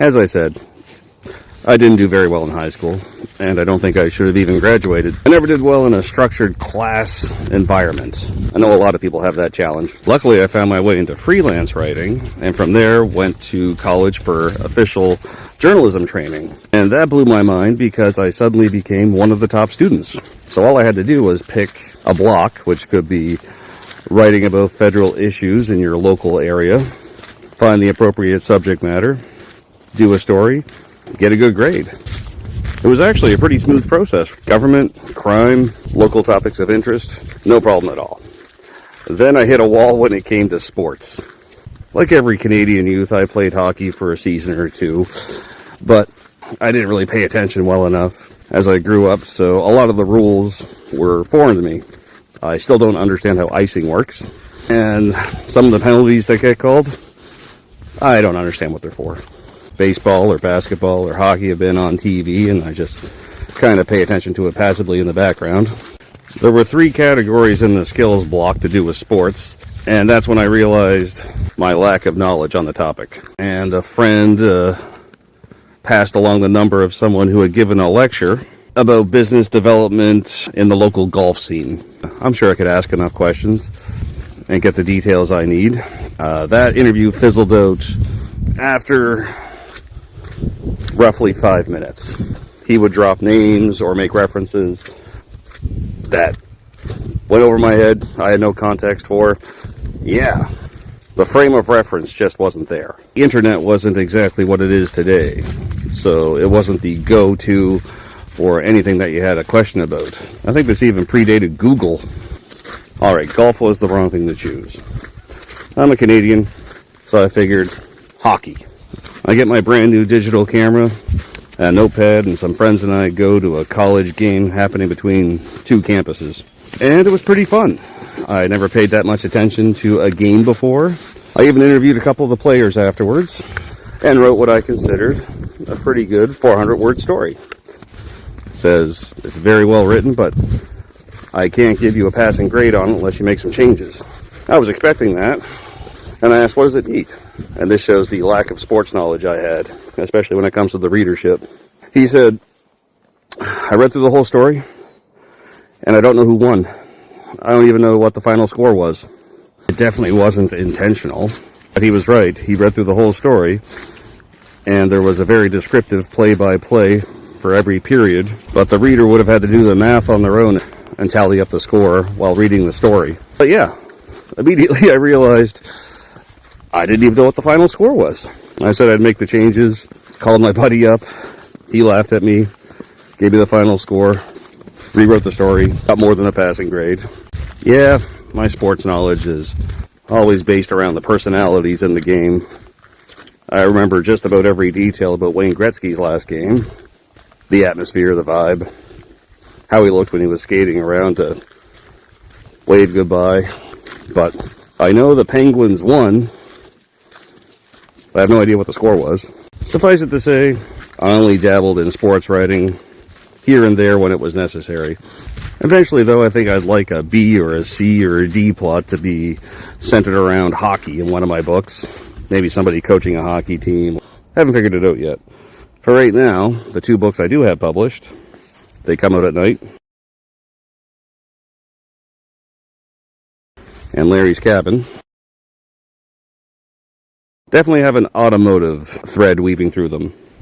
As I said, I didn't do very well in high school, and I don't think I should have even graduated. I never did well in a structured class environment. I know a lot of people have that challenge. Luckily, I found my way into freelance writing, and from there went to college for official journalism training. And that blew my mind because I suddenly became one of the top students. So all I had to do was pick a block, which could be writing about federal issues in your local area, find the appropriate subject matter, do a story, get a good grade. It was actually a pretty smooth process. Government, crime, local topics of interest, no problem at all. Then I hit a wall when it came to sports. Like every Canadian youth, I played hockey for a season or two, but I didn't really pay attention well enough as I grew up, so a lot of the rules were foreign to me. I still don't understand how icing works, and some of the penalties that get called, I don't understand what they're for. Baseball or basketball or hockey have been on TV, and I just kind of pay attention to it passively in the background. There were 3 categories in the skills block to do with sports, and that's when I realized my lack of knowledge on the topic. And a friend passed along the number of someone who had given a lecture about business development in the local golf scene. I'm sure I could ask enough questions and get the details I need. That interview fizzled out after roughly 5 minutes. He would drop names or make references that went over my head. I had no context for. Yeah, the frame of reference just wasn't there. The internet wasn't exactly what it is today, so it wasn't the go-to for anything that you had a question about. I think this even predated Google. Alright, golf was the wrong thing to choose. I'm a Canadian, so I figured hockey. I get my brand new digital camera, a notepad, and some friends and I go to a college game happening between 2 campuses. And it was pretty fun. I never paid that much attention to a game before. I even interviewed a couple of the players afterwards and wrote what I considered a pretty good 400-word story. It says it's very well written, but I can't give you a passing grade on it unless you make some changes. I was expecting that, and I asked, what does it need? And this shows the lack of sports knowledge I had, especially when it comes to the readership. He said, I read through the whole story, and I don't know who won. I don't even know what the final score was. It definitely wasn't intentional, but he was right. He read through the whole story, and there was a very descriptive play-by-play for every period, but the reader would have had to do the math on their own and tally up the score while reading the story. But yeah, immediately I realized I didn't even know what the final score was. I said I'd make the changes, called my buddy up, he laughed at me, gave me the final score, rewrote the story, got more than a passing grade. Yeah, my sports knowledge is always based around the personalities in the game. I remember just about every detail about Wayne Gretzky's last game. The atmosphere, the vibe, how he looked when he was skating around to wave goodbye. But I know the Penguins won. I have no idea what the score was. Suffice it to say, I only dabbled in sports writing here and there when it was necessary. Eventually, though, I think I'd like a B or a C or a D plot to be centered around hockey in one of my books. Maybe somebody coaching a hockey team. Haven't figured it out yet. For right now, the 2 books I do have published, they come out at night. And Larry's Cabin definitely have an automotive thread weaving through them.